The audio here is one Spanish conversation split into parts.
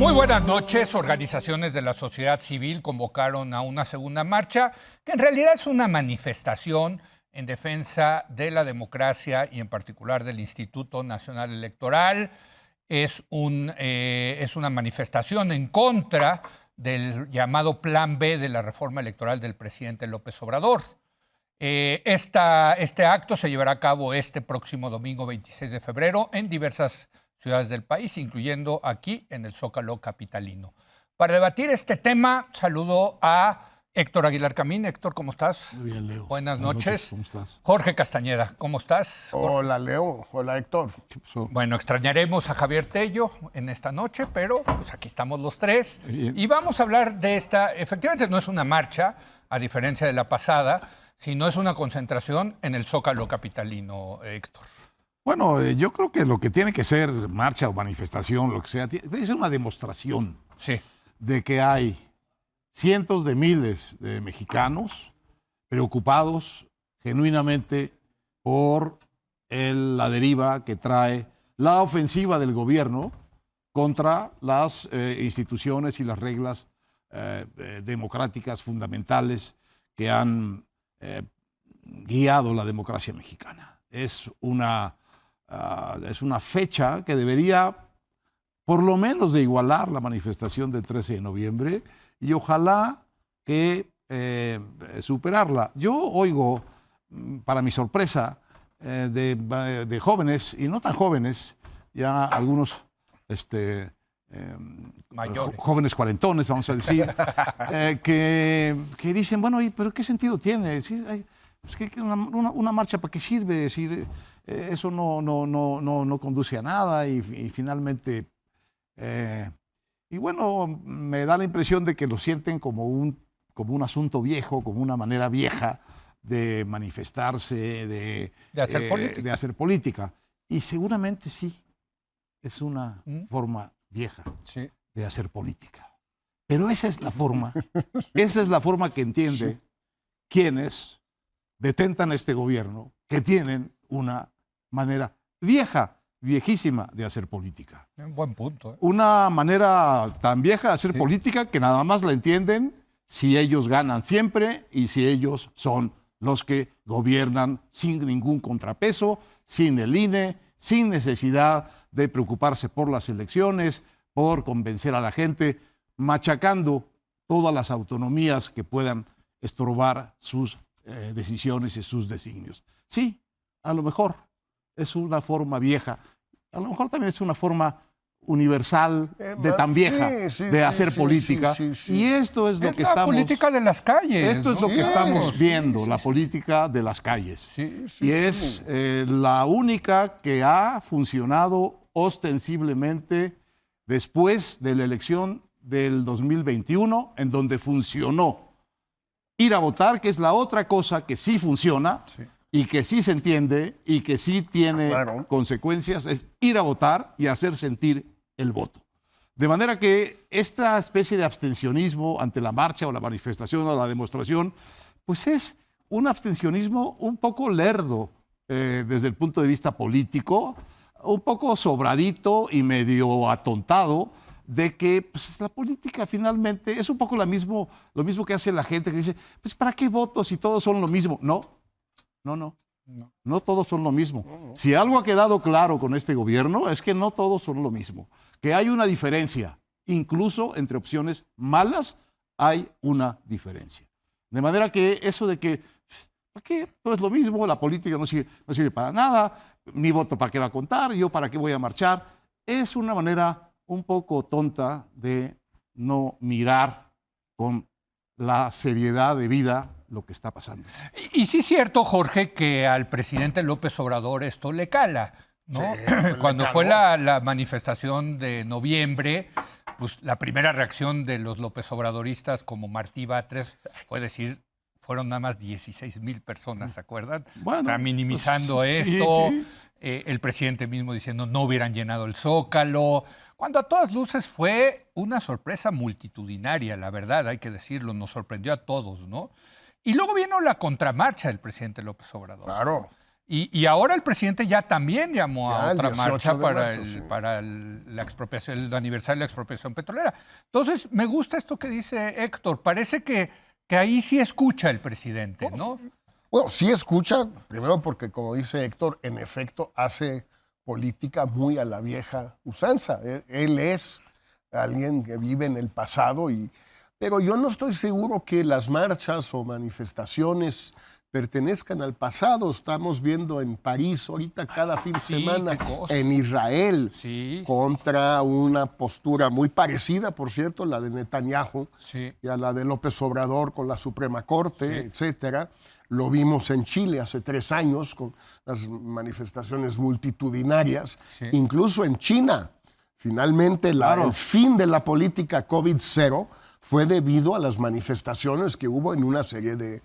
Muy buenas noches. Organizaciones de la sociedad civil convocaron a una segunda marcha, que en realidad es una manifestación en defensa de la democracia y en particular del Instituto Nacional Electoral. Es una manifestación en contra del llamado Plan B de la reforma electoral del presidente López Obrador. Este acto se llevará a cabo este próximo domingo 26 de febrero en diversas ciudades del país, incluyendo aquí en el Zócalo capitalino. Para debatir este tema, saludo a Héctor Aguilar Camín. Héctor, ¿cómo estás? Muy bien, Leo. Buenas noches. ¿Cómo estás? Jorge Castañeda, ¿cómo estás? Hola, Leo. Hola, Héctor. ¿Qué pasó? Bueno, extrañaremos a Javier Tello en esta noche, pero pues aquí estamos los tres. Bien. Y vamos a hablar de esta. Efectivamente, no es una marcha, a diferencia de la pasada, sino es una concentración en el Zócalo capitalino, Héctor. Bueno, yo creo que lo que tiene que ser marcha o manifestación, lo que sea, tiene que ser una demostración Sí. de que hay cientos de miles de mexicanos preocupados genuinamente por la deriva que trae la ofensiva del gobierno contra las instituciones y las reglas democráticas fundamentales que han guiado la democracia mexicana. Es una fecha que debería, por lo menos, de igualar la manifestación del 13 de noviembre y ojalá que superarla. Yo oigo, para mi sorpresa, de jóvenes, y no tan jóvenes, ya algunos Mayores. jóvenes cuarentones, vamos a decir, que dicen, bueno, ¿pero qué sentido tiene? Sí, pues que una marcha, ¿para qué sirve? Es decir, eso no conduce a nada y finalmente, y bueno, me da la impresión de que lo sienten como un asunto viejo, como una manera vieja de manifestarse, de hacer política. Y seguramente sí, es una forma vieja Sí. de hacer política. Pero esa es la forma que entiende quienes detentan este gobierno, que tienen una manera viejísima de hacer política. Un buen punto. Una manera tan vieja de hacer política que nada más la entienden si ellos ganan siempre y si ellos son los que gobiernan sin ningún contrapeso, sin el INE, sin necesidad de preocuparse por las elecciones, por convencer a la gente, machacando todas las autonomías que puedan estorbar sus decisiones y sus designios. Sí, a lo mejor es una forma vieja, a lo mejor también es una forma universal de tan vieja de hacer política. Y esto es lo que la estamos... política de las calles. Esto es lo que estamos viendo, la política de las calles. Y es la única que ha funcionado ostensiblemente después de la elección del 2021, en donde funcionó ir a votar, que es la otra cosa que sí funciona y que sí se entiende y que sí tiene consecuencias, es ir a votar y hacer sentir el voto. De manera que esta especie de abstencionismo ante la marcha o la manifestación o la demostración, pues es un abstencionismo un poco lerdo desde el punto de vista político, un poco sobradito y medio atontado, de que pues, la política finalmente es un poco lo mismo que hace la gente que dice, pues ¿para qué voto si todos son lo mismo? No todos son lo mismo. Si algo ha quedado claro con este gobierno es que no todos son lo mismo, que hay una diferencia, incluso entre opciones malas hay una diferencia. De manera que eso de que, ¿para qué? Todo es lo mismo, la política no sirve para nada, mi voto para qué va a contar, yo para qué voy a marchar, es una manera un poco tonta de no mirar con la seriedad de vida lo que está pasando. Y sí es cierto, Jorge, que al presidente López Obrador esto le cala, ¿no? Cuando fue la manifestación de noviembre, pues la primera reacción de los López Obradoristas como Martí Batres fue decir, fueron nada más 16,000 personas, ¿se acuerdan? Bueno, o sea, minimizando pues, esto, sí. El presidente mismo diciendo no hubieran llenado el Zócalo, cuando a todas luces fue una sorpresa multitudinaria, la verdad, hay que decirlo, nos sorprendió a todos, ¿no? Y luego vino la contramarcha del presidente López Obrador. Claro. Y ahora el presidente ya también llamó a otra marcha para la expropiación, el aniversario de la expropiación petrolera. Entonces, me gusta esto que dice Héctor. Parece que ahí sí escucha el presidente, ¿no? Bueno, sí escucha, primero porque, como dice Héctor, en efecto hace política muy a la vieja usanza. Él es alguien que vive en el pasado, pero yo no estoy seguro que las marchas o manifestaciones pertenezcan al pasado. Estamos viendo en París ahorita cada fin de semana, en Israel, contra una postura muy parecida, por cierto, la de Netanyahu y a la de López Obrador con la Suprema Corte, etcétera. Lo vimos en Chile hace 3 años con las manifestaciones multitudinarias, incluso en China. Finalmente, el fin de la política COVID-0 fue debido a las manifestaciones que hubo en una serie de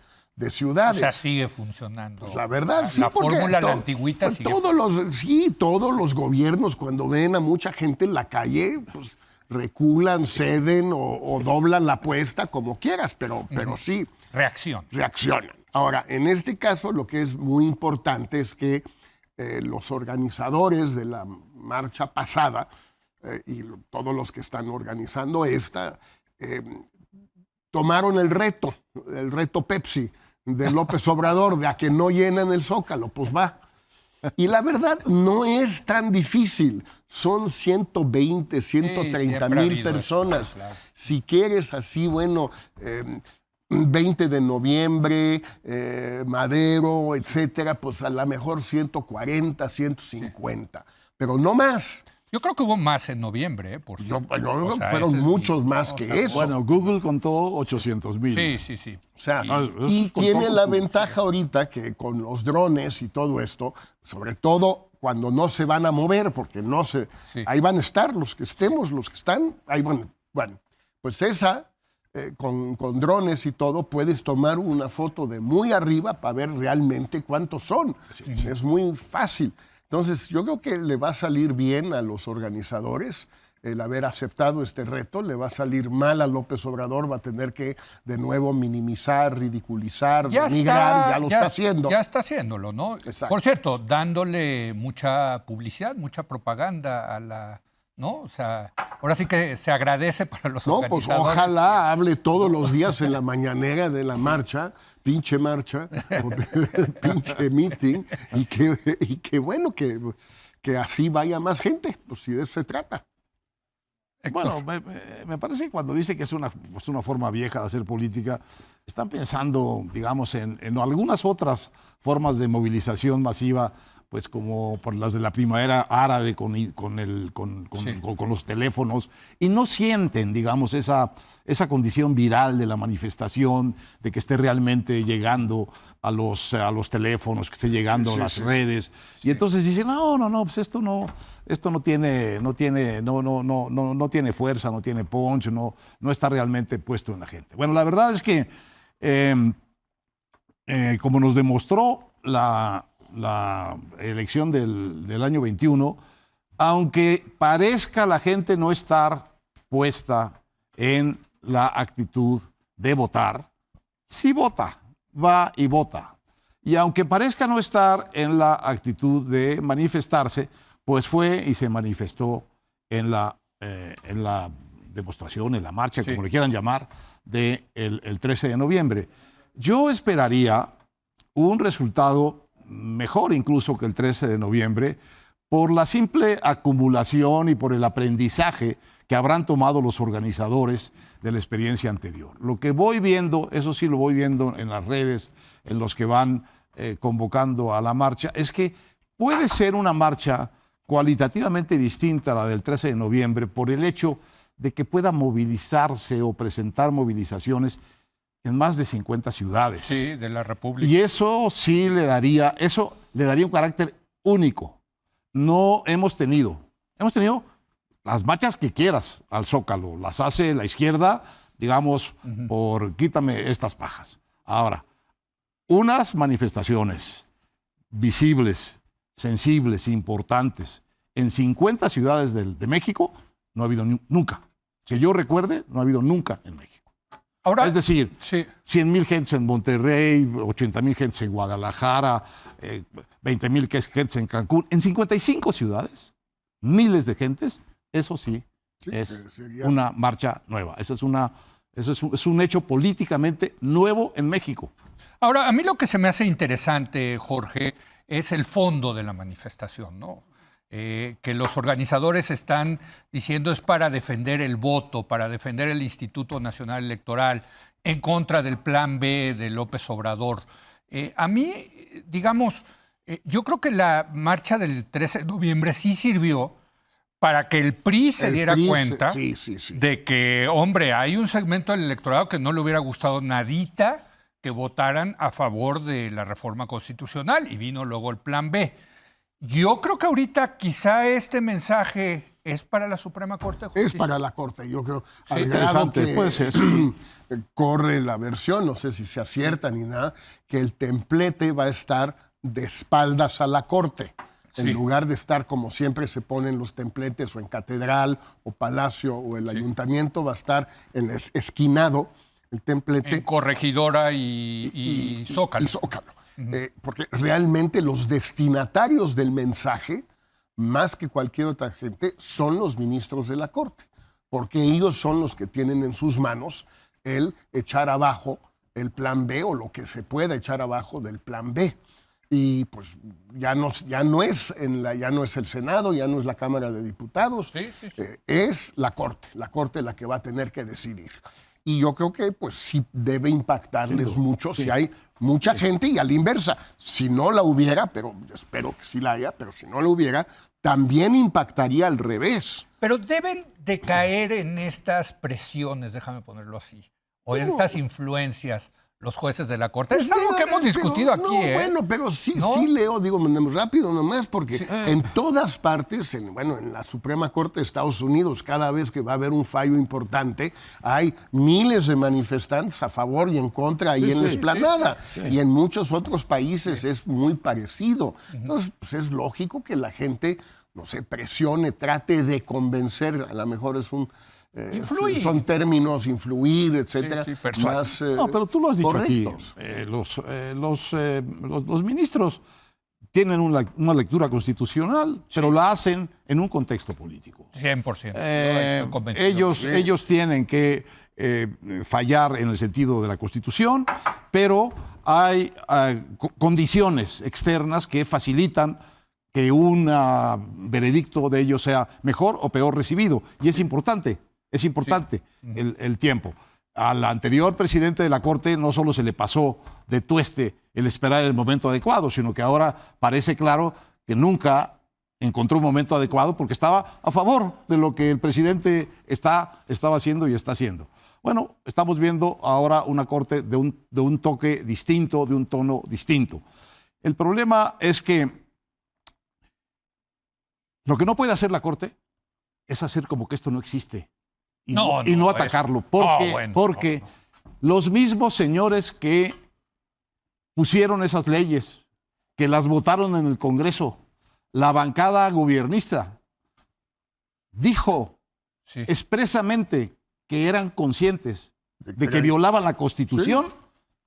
ciudades. O sea, sigue funcionando. Pues la verdad, sí. La fórmula, la antigüita, sigue todos los gobiernos, cuando ven a mucha gente en la calle, pues reculan, ceden o doblan la apuesta, como quieras, pero sí. Reaccionan. Ahora, en este caso, lo que es muy importante es que los organizadores de la marcha pasada y todos los que están organizando esta, tomaron el reto Pepsi de López Obrador, de a que no llenan el Zócalo, pues va. Y la verdad no es tan difícil. Son 120, 130 mil personas. Eso, claro. Si quieres así, 20 de noviembre, Madero, etcétera, pues a lo mejor 140, 150, pero no más. Yo creo que hubo más en noviembre, fueron muchos más que eso. Bueno, Google contó 800,000. Sí. O sea, y tiene la ventaja ahorita que con los drones y todo esto, sobre todo cuando no se van a mover, porque ahí van a estar los que están, ahí van. Bueno, pues con drones y todo, puedes tomar una foto de muy arriba para ver realmente cuántos son. Es muy fácil. Entonces, yo creo que le va a salir bien a los organizadores el haber aceptado este reto, le va a salir mal a López Obrador, va a tener que de nuevo minimizar, ridiculizar, denigrar, ya lo está haciendo. Ya está haciéndolo, ¿no? Exacto. Por cierto, dándole mucha publicidad, mucha propaganda a la... ¿no? O sea, ahora sí que se agradece para los organizadores. Pues ojalá hable todos los días en la mañanera de la marcha, pinche meeting, y que bueno, que así vaya más gente, pues si de eso se trata. Bueno, me parece que cuando dice que es una forma vieja de hacer política, están pensando, digamos, en algunas otras formas de movilización masiva, pues como por las de la primavera árabe con los teléfonos, y no sienten, digamos, esa condición viral de la manifestación, de que esté realmente llegando a los teléfonos, que esté llegando a las redes. Y entonces dicen, no, pues esto no tiene fuerza, no tiene punch, no está realmente puesto en la gente. Bueno, la verdad es que, como nos demostró la elección del año 21, aunque parezca la gente no estar puesta en la actitud de votar, sí vota, va y vota. Y aunque parezca no estar en la actitud de manifestarse, pues fue y se manifestó en la demostración, en la marcha, como le quieran llamar, del 13 de noviembre. Yo esperaría un resultado mejor incluso que el 13 de noviembre, por la simple acumulación y por el aprendizaje que habrán tomado los organizadores de la experiencia anterior. Lo que voy viendo, eso sí lo voy viendo en las redes, en los que van convocando a la marcha, es que puede ser una marcha cualitativamente distinta a la del 13 de noviembre por el hecho de que pueda movilizarse o presentar movilizaciones en más de 50 ciudades. Sí, de la República. Y eso sí le daría un carácter único. Hemos tenido las marchas que quieras al Zócalo, las hace la izquierda, digamos, por quítame estas pajas. Ahora, unas manifestaciones visibles, sensibles, importantes, en 50 ciudades de México, no ha habido nunca. Que yo recuerde, no ha habido nunca en México. Ahora, es decir, sí. 100,000 gentes en Monterrey, 80,000 gentes en Guadalajara, 20,000 gentes en Cancún, en 55 ciudades, miles de gentes, eso sí, es una marcha nueva. Eso es un hecho políticamente nuevo en México. Ahora, a mí lo que se me hace interesante, Jorge, es el fondo de la manifestación, ¿no? Que los organizadores están diciendo es para defender el voto, para defender el Instituto Nacional Electoral, en contra del plan B de López Obrador. A mí, digamos, yo creo que la marcha del 13 de noviembre sí sirvió para que el PRI se diera cuenta de que, hombre, hay un segmento del electorado que no le hubiera gustado nadita que votaran a favor de la reforma constitucional, y vino luego el plan B. Yo creo que ahorita quizá este mensaje es para la Suprema Corte de Justicia. Es para la Corte, yo creo. Sí, interesante, puede ser. Corre la versión, no sé si se acierta ni nada, que el templete va a estar de espaldas a la Corte. En lugar de estar como siempre se ponen los templetes o en catedral o palacio o el ayuntamiento, va a estar esquinado el templete. En Corregidora y Zócalo. Y Zócalo. Porque realmente los destinatarios del mensaje, más que cualquier otra gente, son los ministros de la Corte, porque ellos son los que tienen en sus manos el echar abajo el plan B o lo que se pueda echar abajo del plan B. Y pues ya no es el Senado, ya no es la Cámara de Diputados, es la Corte la que va a tener que decidir. Y yo creo que pues sí debe impactarles mucho si hay mucha gente, y a la inversa, si no la hubiera, pero espero que sí la haya, pero si no la hubiera, también impactaría al revés. Pero deben de caer en estas presiones, déjame ponerlo así, o en estas influencias los jueces de la Corte. Es algo que hemos discutido aquí. Bueno, pero sí leo, digo rápido nomás, porque en todas partes, en la Suprema Corte de Estados Unidos, cada vez que va a haber un fallo importante, hay miles de manifestantes a favor y en contra ahí en la explanada. Y en muchos otros países es muy parecido. Entonces, pues es lógico que la gente, no sé, presione, trate de convencer, a lo mejor es un... son términos, influir, etcétera. No, pero tú lo has dicho correctos. Los ministros tienen una lectura constitucional, pero la hacen en un contexto político. 100%. Ellos tienen que fallar en el sentido de la Constitución, pero hay condiciones externas que facilitan que un veredicto de ellos sea mejor o peor recibido. Y es importante. Es importante el tiempo. Al anterior presidente de la Corte no solo se le pasó de tueste el esperar el momento adecuado, sino que ahora parece claro que nunca encontró un momento adecuado porque estaba a favor de lo que el presidente estaba haciendo y está haciendo. Bueno, estamos viendo ahora una Corte de un toque distinto, de un tono distinto. El problema es que lo que no puede hacer la Corte es hacer como que esto no existe. Y no atacarlo, porque los mismos señores que pusieron esas leyes, que las votaron en el Congreso, la bancada gobiernista, dijo expresamente que eran conscientes de que violaban la Constitución,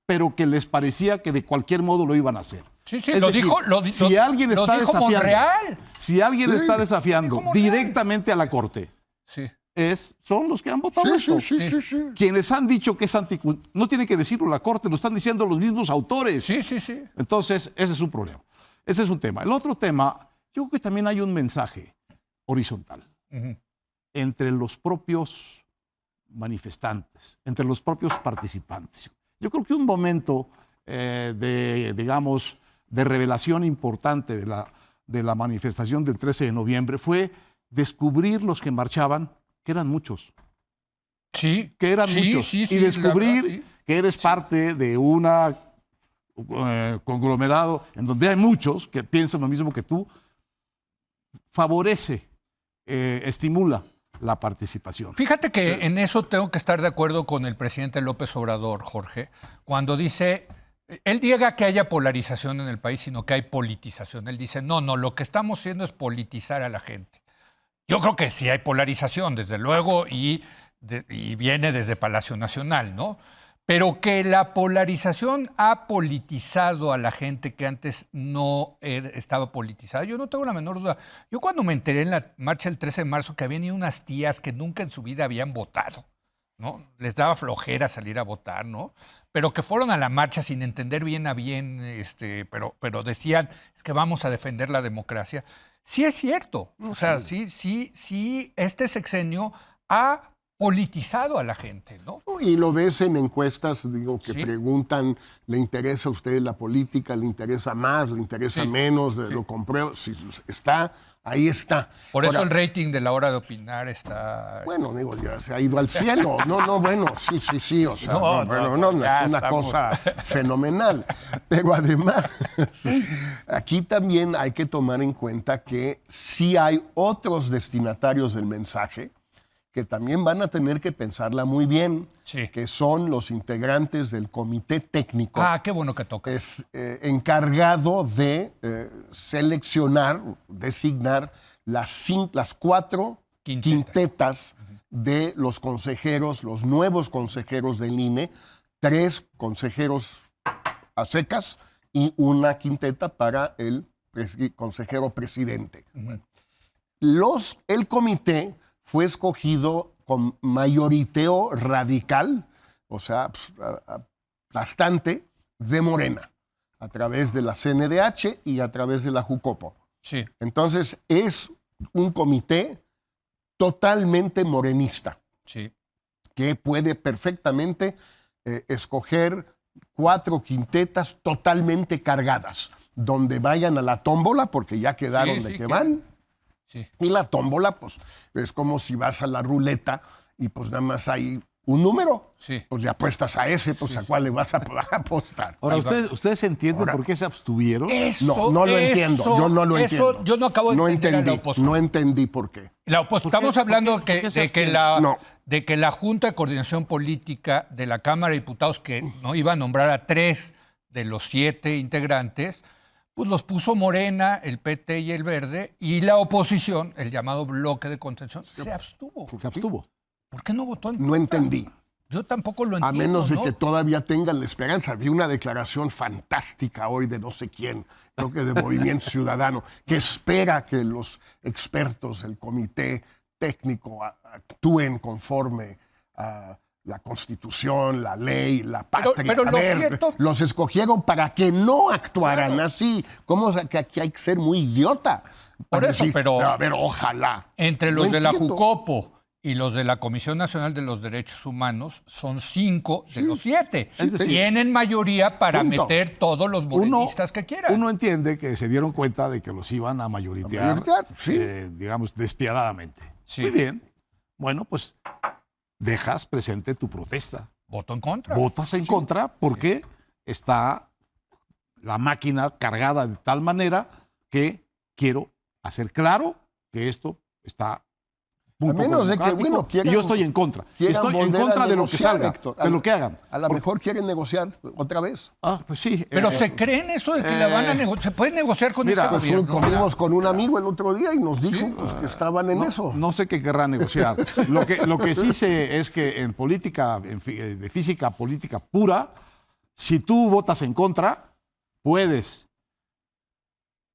pero que les parecía que de cualquier modo lo iban a hacer. Si alguien está desafiando directamente a la Corte, son los que han votado esto. Quienes han dicho que es anticonstitucional, no tiene que decirlo la Corte, lo están diciendo los mismos autores. Entonces, ese es un problema. Ese es un tema. El otro tema, yo creo que también hay un mensaje horizontal entre los propios manifestantes, entre los propios participantes. Yo creo que un momento de revelación importante de la manifestación del 13 de noviembre fue descubrir los que marchaban, que eran muchos. Que eran muchos. Y descubrir que eres parte de un conglomerado en donde hay muchos que piensan lo mismo que tú, favorece, estimula la participación. Fíjate que en eso tengo que estar de acuerdo con el presidente López Obrador, Jorge, cuando dice, él niega que haya polarización en el país, sino que hay politización. Él dice, no, lo que estamos haciendo es politizar a la gente. Yo creo que sí hay polarización, desde luego, y y viene desde Palacio Nacional, ¿no? Pero que la polarización ha politizado a la gente que antes no estaba politizada, yo no tengo la menor duda. Yo cuando me enteré en la marcha del 13 de marzo que habían ido unas tías que nunca en su vida habían votado, ¿no? Les daba flojera salir a votar, ¿no? Pero que fueron a la marcha sin entender bien a bien, pero decían, es que vamos a defender la democracia. Sí es cierto, o sea, sí, este sexenio ha politizado a la gente, ¿no? Y lo ves en encuestas, digo, que preguntan, ¿le interesa a usted la política? ¿Le interesa más? ¿Le interesa menos? ¿Lo compruebo? Si está, ahí está. Por eso el rating de La Hora de Opinar está... Bueno, digo, ya se ha ido al cielo. Bueno, sí, o sea, es una cosa fenomenal. Pero además, aquí también hay que tomar en cuenta que sí hay otros destinatarios del mensaje que también van a tener que pensarla muy bien, que son los integrantes del comité técnico. Ah, qué bueno que toca. Es encargado de seleccionar, designar las 4 quintetas de los consejeros, los nuevos consejeros del INE, 3 consejeros a secas y una quinteta para el consejero presidente. El comité fue escogido con mayoriteo radical, o sea, bastante, de Morena, a través de la CNDH y a través de la Jucopo. Sí. Entonces, es un comité totalmente morenista, que puede perfectamente escoger 4 quintetas totalmente cargadas, donde vayan a la tómbola, porque ya quedaron de que van. Sí. Y la tómbola, pues, es como si vas a la ruleta y pues nada más hay un número. Pues le apuestas a ese, pues a cuál le vas a apostar. Ahora, ¿ustedes entienden por qué se abstuvieron? No lo entiendo. Yo no lo entiendo. Yo no acabo de entender la oposición. No entendí por qué. Estamos hablando de que la Junta de Coordinación Política de la Cámara de Diputados, que no iba a nombrar a 3 de los 7 integrantes, pues los puso Morena, el PT y el Verde, y la oposición, el llamado bloque de contención, se abstuvo. ¿Por qué no votó en contra? No entendí. Yo tampoco lo entiendo. A menos de que todavía tengan la esperanza. Vi una declaración fantástica hoy de no sé quién, creo que de Movimiento Ciudadano, que espera que los expertos del comité técnico actúen conforme a la Constitución, la ley, la patria. Pero los escogieron para que no actuaran así. ¿Cómo que aquí hay que ser muy idiota? Por eso, decir, pero... A ver, ojalá. Entre los de la Jucopo y los de la Comisión Nacional de los Derechos Humanos son 5 de los 7. Tienen mayoría para meter todos los morenistas que quieran. Uno entiende que se dieron cuenta de que los iban a mayoritear, digamos, despiadadamente. Muy bien. Bueno, pues dejas presente tu protesta. Voto en contra. Votas en contra porque está la máquina cargada de tal manera que quiero hacer claro que esto está a menos de que, bueno, quieran, y yo estoy en contra. Estoy en contra de lo que salga, de lo que hagan. A lo mejor quieren negociar otra vez. Pues sí. Pero ¿se creen eso de que la van a negociar? ¿Se puede negociar con este gobierno? Comimos con un amigo el otro día y nos dijo que estaban en eso. No sé qué querrán negociar. Lo que sí sé es que en política, de física política pura, si tú votas en contra, puedes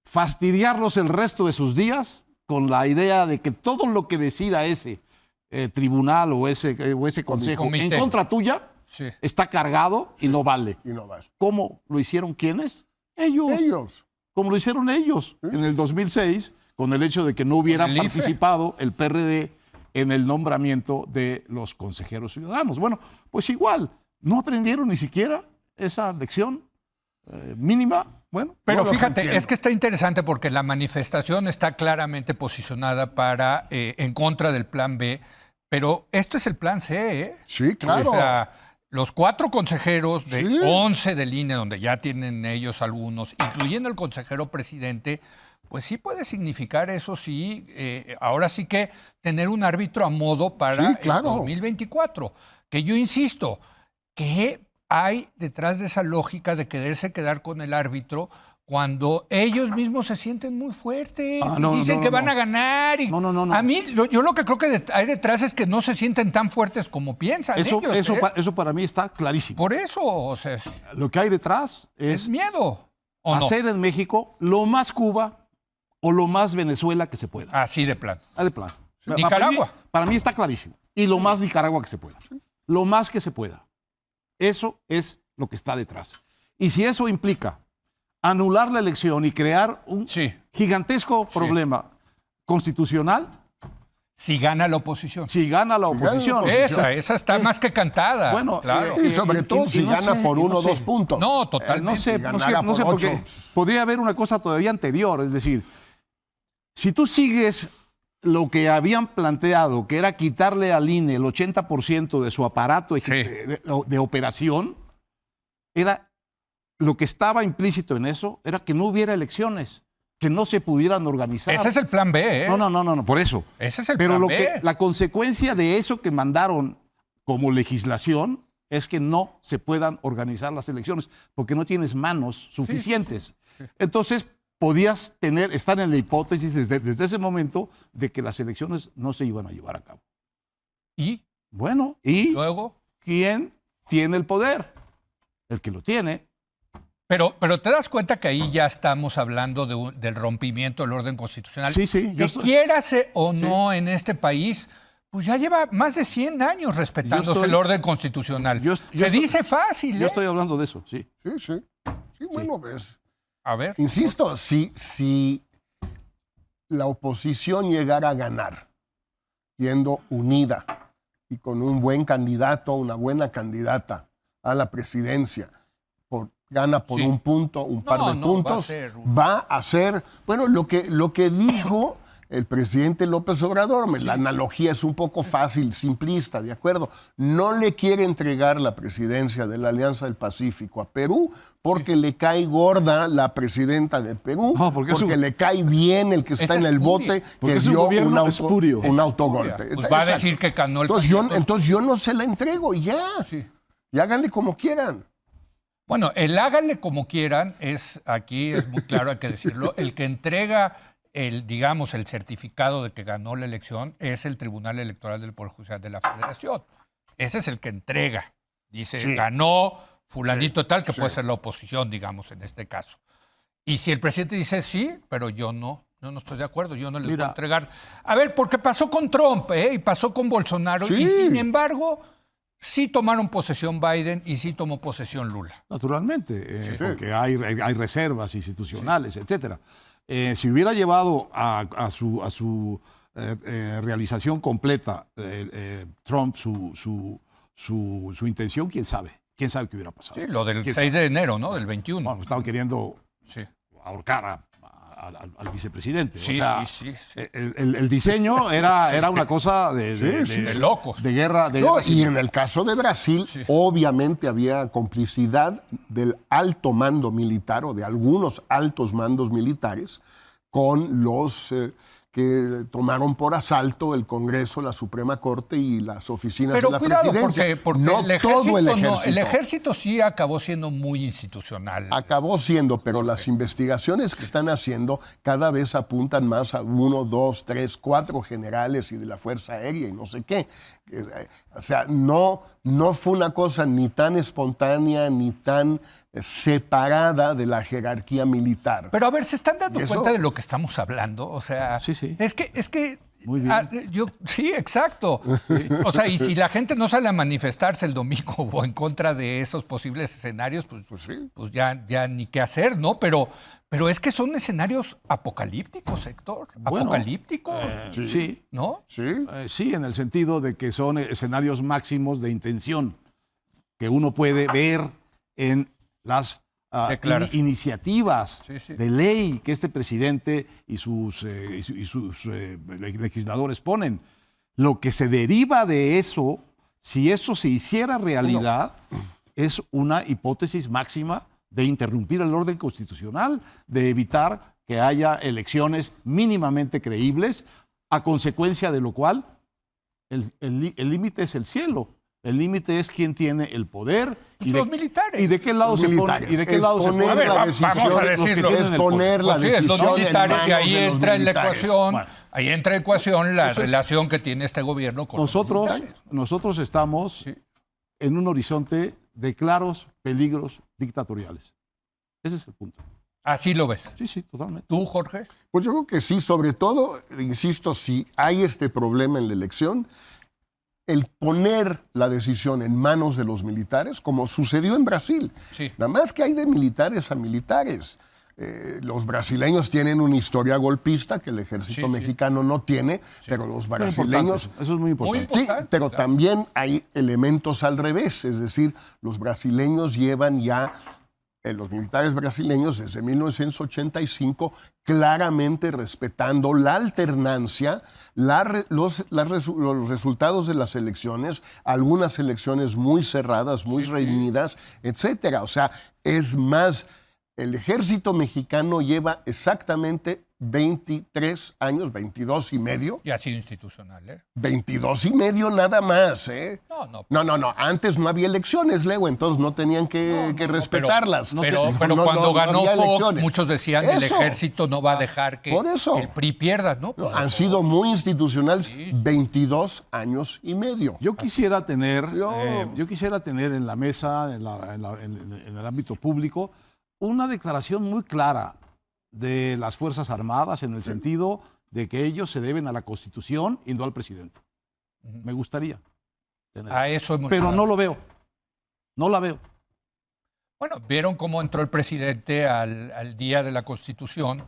fastidiarlos el resto de sus días con la idea de que todo lo que decida ese tribunal o ese consejo en contra tuya está cargado y no vale. ¿Cómo lo hicieron quiénes? Ellos. Como lo hicieron ellos en el 2006, con el hecho de que no hubiera participado el PRD en el nombramiento de los consejeros ciudadanos. Bueno, pues igual, no aprendieron ni siquiera esa lección mínima. Bueno, pero fíjate, es que está interesante porque la manifestación está claramente posicionada en contra del plan B, pero este es el plan C, ¿eh? Sí, claro. O sea, los 4 consejeros de 11 del INE, donde ya tienen ellos algunos, incluyendo el consejero presidente, pues sí puede significar eso, sí, ahora sí que tener un árbitro a modo para el 2024. Que yo insisto, que hay detrás de esa lógica de quererse quedar con el árbitro, cuando ellos mismos se sienten muy fuertes y dicen que van a ganar. Y No. A mí, yo lo que creo que hay detrás es que no se sienten tan fuertes como piensan Eso para mí está clarísimo. Por eso, o sea, lo que hay detrás es miedo. ¿O hacer en México lo más Cuba o lo más Venezuela que se pueda. Así de plano. De plano. Nicaragua. Para mí está clarísimo. Y lo más Nicaragua que se pueda. Lo más que se pueda. Eso es lo que está detrás. Y si eso implica anular la elección y crear un gigantesco problema constitucional. Si gana la oposición. Si gana la oposición. Esa está más que cantada. Bueno, claro. Y sobre todo si gana por 1 o 2 puntos. No, totalmente. No sé porque podría haber una cosa todavía anterior. Es decir, si tú sigues lo que habían planteado, que era quitarle al INE el 80% de su aparato de operación, era lo que estaba implícito en eso, era que no hubiera elecciones, que no se pudieran organizar. Ese es el plan B, ¿eh? No, por eso. Ese es el plan B. La consecuencia de eso que mandaron como legislación es que no se puedan organizar las elecciones, porque no tienes manos suficientes. Sí. Entonces, podías estar en la hipótesis desde ese momento de que las elecciones no se iban a llevar a cabo. ¿Y? Bueno, ¿y luego? ¿Quién tiene el poder? El que lo tiene. Pero te das cuenta que ahí ya estamos hablando del rompimiento del orden constitucional. Sí. Quierase o no en este país, pues ya lleva más de 100 años respetándose el orden constitucional. Se dice fácil, ¿eh? Yo estoy hablando de eso, sí. Sí, bueno, pues. A ver. Insisto, si la oposición llegara a ganar, siendo unida y con un buen candidato, una buena candidata a la presidencia, gana por un punto, un par de puntos, va a ser, bueno, lo que dijo el presidente López Obrador, la analogía es un poco fácil, simplista, ¿de acuerdo? No le quiere entregar la presidencia de la Alianza del Pacífico a Perú porque le cae gorda la presidenta de Perú, porque le cae bien el que está en el bote, que dio un autogolpe. Pues va a decir que ganó el entonces yo no se la entrego, ya. Sí. Y háganle como quieran. Bueno, el háganle como quieran aquí es muy claro, hay que decirlo, el que entrega el certificado de que ganó la elección es el Tribunal Electoral del Poder Judicial de la Federación. Ese es el que entrega. Dice, ganó fulanito tal, que puede ser la oposición, digamos, en este caso. Y si el presidente dice sí, pero yo no estoy de acuerdo, yo no les voy a entregar. A ver, porque pasó con Trump, y pasó con Bolsonaro, y sin embargo, sí tomaron posesión Biden y sí tomó posesión Lula. Naturalmente, porque hay reservas institucionales, etcétera. Si hubiera llevado a su realización completa Trump su intención, quién sabe qué hubiera pasado. Sí, lo del 6 de enero, ¿no? Del 21. Bueno, estaban queriendo ahorcar al vicepresidente. Sí. El diseño era una cosa de locos. De guerra. Y en el caso de Brasil, obviamente había complicidad del alto mando militar o de algunos altos mandos militares con los que tomaron por asalto el Congreso, la Suprema Corte y las oficinas de la presidencia. Porque no todo el ejército. El ejército sí acabó siendo muy institucional. Acabó siendo, pero las investigaciones que están haciendo cada vez apuntan más a 1, 2, 3, 4 generales y de la Fuerza Aérea y no sé qué. O sea, no fue una cosa ni tan espontánea ni tan separada de la jerarquía militar. Pero a ver, ¿se están dando cuenta de lo que estamos hablando? O sea, es que muy bien. Sí, exacto. O sea, y si la gente no sale a manifestarse el domingo o en contra de esos posibles escenarios, pues ya ni qué hacer, ¿no? Pero es que son escenarios apocalípticos, Héctor. Apocalípticos. Sí. ¿No? Sí, en el sentido de que son escenarios máximos de intención que uno puede ver en las iniciativas de ley que este presidente y sus legisladores ponen. Lo que se deriva de eso, si eso se hiciera realidad, es una hipótesis máxima de interrumpir el orden constitucional, de evitar que haya elecciones mínimamente creíbles, a consecuencia de lo cual el límite es el cielo. El límite es quién tiene el poder los militares. y de qué lado se pone. Y de qué lado se pone. A ver, vamos a decirlo. Es poner la decisión los militares, en que ahí manos de los entra en la militares. ecuación. Bueno. Ahí entra en ecuación la relación que tiene este gobierno con los militares. Nosotros estamos en un horizonte de claros peligros dictatoriales. Ese es el punto. Así lo ves. Sí, totalmente. ¿Tú, Jorge? Pues yo creo que sí, sobre todo, insisto, si hay este problema en la elección, el poner la decisión en manos de los militares, como sucedió en Brasil. Sí. Nada más que hay de militares a militares. Los brasileños tienen una historia golpista que el ejército mexicano no tiene, pero los brasileños... Eso es muy importante. Sí, pero también hay elementos al revés, es decir, los brasileños llevan ya, los militares brasileños desde 1985, claramente respetando la alternancia, los resultados de las elecciones, algunas elecciones muy cerradas, muy reñidas, etcétera. O sea, es más, el ejército mexicano lleva exactamente 23 años, 22 y medio. Y ha sido institucional, ¿eh? 22 y medio nada más, ¿eh? No. Antes no había elecciones, Leo, entonces no tenían que respetarlas. Pero cuando ganó Fox, elecciones. Muchos decían que el ejército no va a dejar que el PRI pierda, ¿no? Han sido muy institucionales 22 años y medio. Yo quisiera tener en la mesa, en el ámbito público, una declaración muy clara de las Fuerzas Armadas en el sentido de que ellos se deben a la Constitución y no al presidente. Me gustaría tener. A eso hemos Pero llegado. no lo veo. No la veo. Bueno, ¿vieron cómo entró el presidente al día de la Constitución?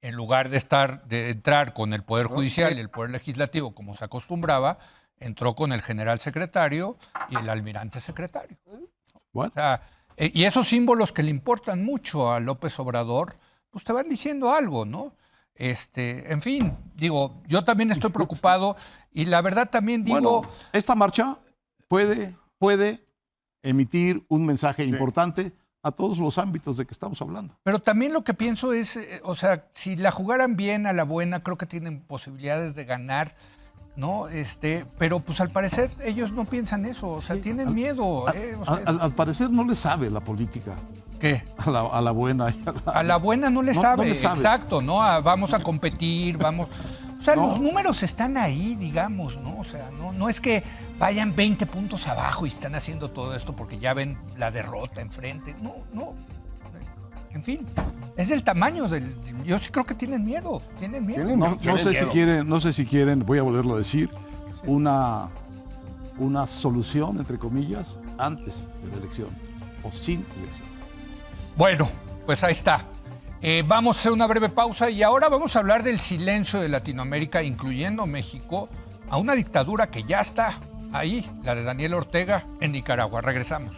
En lugar de entrar con el Poder Judicial y el Poder Legislativo, como se acostumbraba, entró con el general secretario y el almirante secretario. Bueno. O sea, y esos símbolos que le importan mucho a López Obrador, pues te van diciendo algo, ¿no? En fin, digo, yo también estoy preocupado y la verdad también digo... Bueno, esta marcha puede emitir un mensaje importante a todos los ámbitos de que estamos hablando. Pero también lo que pienso es, o sea, si la jugaran bien a la buena, creo que tienen posibilidades de ganar, ¿no? Pero pues al parecer ellos no piensan eso, o sea, tienen miedo. O sea, al parecer no le sabe la política. ¿Qué? A la buena. A la buena no le sabe, exacto, ¿no? Vamos a competir, vamos... O sea, los números están ahí, digamos, ¿no? O sea, no es que vayan 20 puntos abajo y están haciendo todo esto porque ya ven la derrota enfrente. No. En fin, es del tamaño del... Yo sí creo que tienen miedo. No sé si quieren, voy a volverlo a decir, una solución, entre comillas, antes de la elección o sin elección. Bueno, pues ahí está. Vamos a hacer una breve pausa y ahora vamos a hablar del silencio de Latinoamérica, incluyendo México, a una dictadura que ya está ahí, la de Daniel Ortega en Nicaragua. Regresamos.